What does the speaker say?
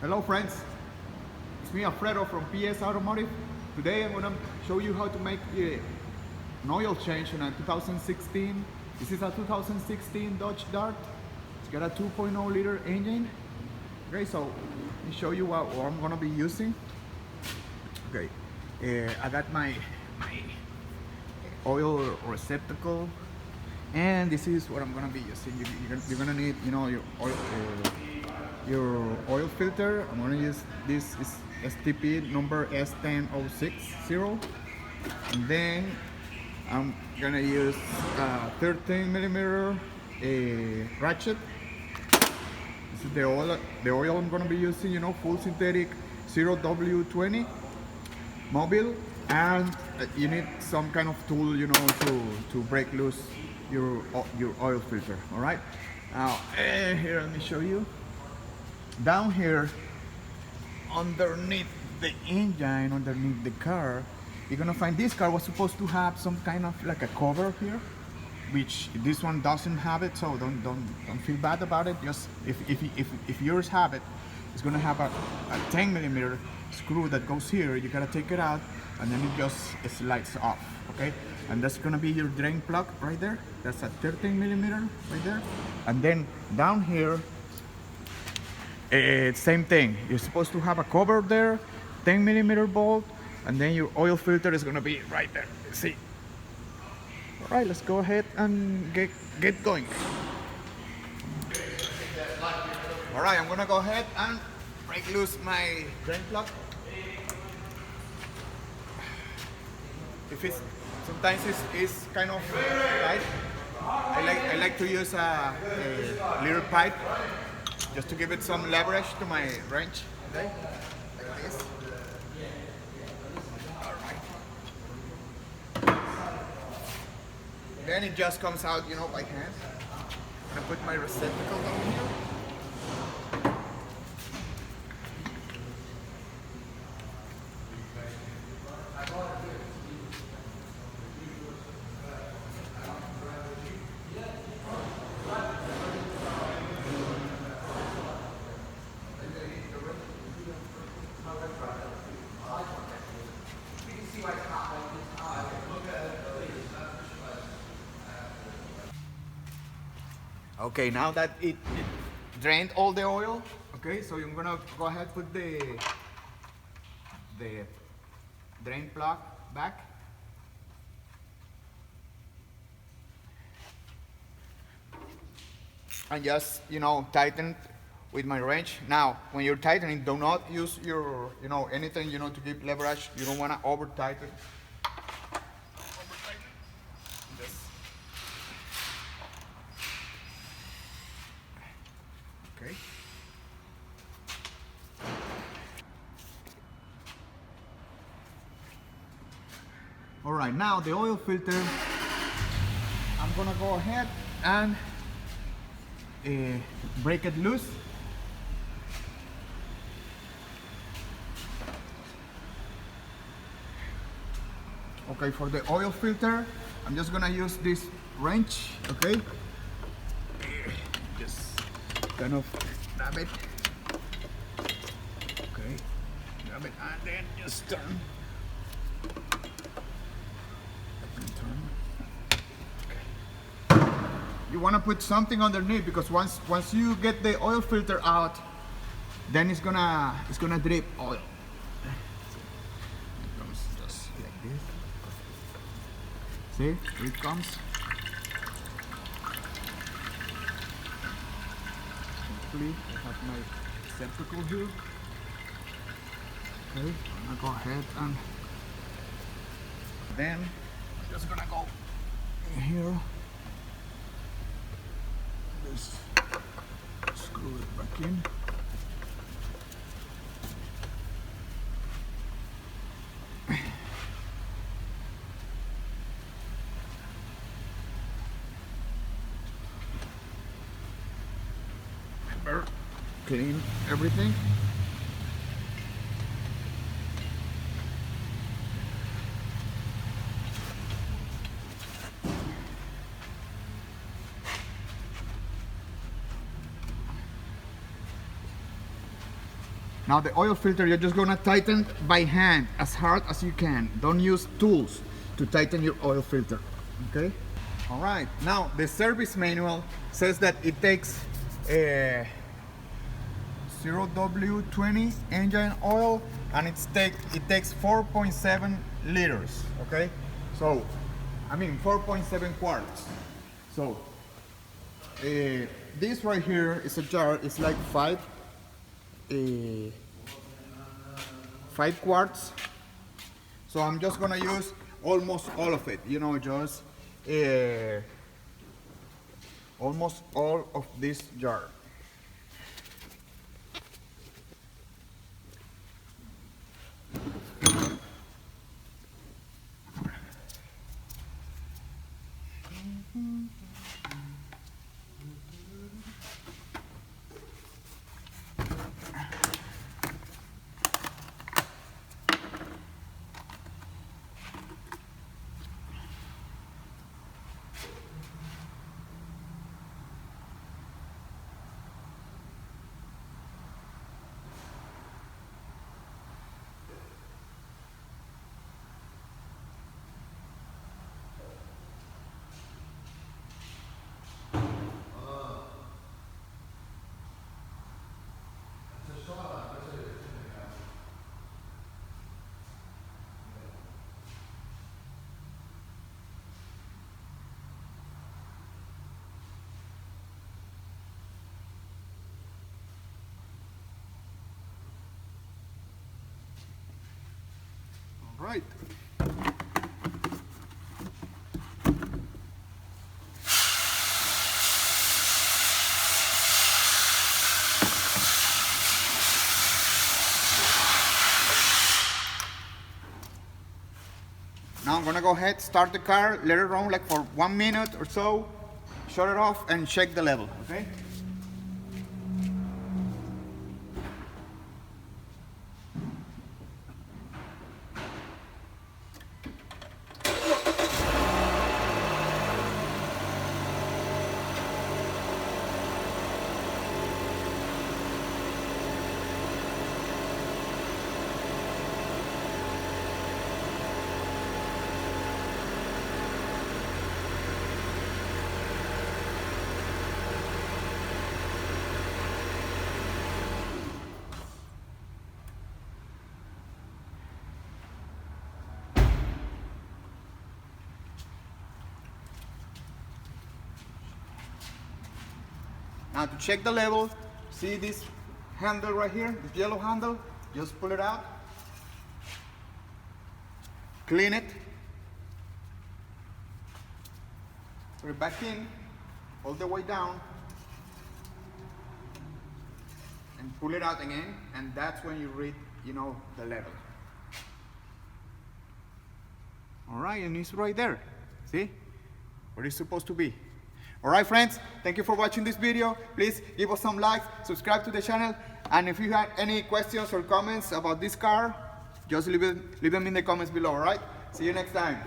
Hello friends, it's me Alfredo from PS Automotive. Today I'm gonna show you how to make an oil change on a 2016. This is a 2016 Dodge Dart. It's got a 2.0 liter engine. Okay, so let me show you what I'm gonna be using. Okay, I got my oil receptacle, and this is what I'm gonna be using. You're gonna need, your oil filter. I'm gonna use this is STP number S10060, and then I'm gonna use 13 millimeter ratchet. This is the oil I'm gonna be using. Full synthetic 0W20 mobile, and you need some kind of tool, to break loose your oil filter. All right. Now here, let me show you. Down here, underneath the engine, underneath the car, you're gonna find this car was supposed to have some kind of like a cover here, which this one doesn't have it. So don't feel bad about it. Just if yours have it, it's gonna have a 10 millimeter screw that goes here. You gotta take it out, and then it just slides off. Okay, and that's gonna be your drain plug right there. That's a 13 millimeter right there, and then down here. Same thing. You're supposed to have a cover there, 10 millimeter bolt, and then your oil filter is gonna be right there. See? All right, let's go ahead and get going. All right, I'm gonna go ahead and break loose my drain plug. Sometimes it's kind of tight. I like to use a little pipe, just to give it some leverage to my wrench. Okay, like this. All right. Then it just comes out, by hand. I'm gonna put my receptacle down here. Okay, now that it drained all the oil, okay, so I'm gonna go ahead and put the drain plug back. And just, tighten with my wrench. Now, when you're tightening, do not use your, anything, to give leverage. You don't wanna over tighten. Okay. All right, now the oil filter, I'm gonna go ahead and break it loose. Okay, for the oil filter, I'm just gonna use this wrench, okay? Just kind of grab it. Okay, grab it and then just turn. Okay. You want to put something underneath, because once you get the oil filter out, then it's gonna drip oil. It comes just like this. See, here it comes. Hopefully, I have my receptacle here. Okay, I'm gonna go ahead and then I'm just gonna go in here. Just screw it back in. Clean everything. Now the oil filter, you're just gonna tighten by hand as hard as you can. Don't use tools to tighten your oil filter, okay? All right, now the service manual says that it takes 0W20 engine oil, and it takes 4.7 liters, okay? So, I mean 4.7 quarts. So, this right here is a jar, it's like 5 quarts. So I'm just gonna use almost all of it, you know, just almost all of this jar. Right. Now I'm gonna go ahead, start the car, let it run like for 1 minute or so, shut it off and check the level, okay? Now to check the level, see this handle right here, this yellow handle, just pull it out, clean it, put it back in, all the way down, and pull it out again, and that's when you read, you know, the level. All right, and it's right there, see, where it's supposed to be. All right, friends, thank you for watching this video. Please give us some likes, subscribe to the channel, and if you have any questions or comments about this car, just leave them in the comments below, all right? See you next time.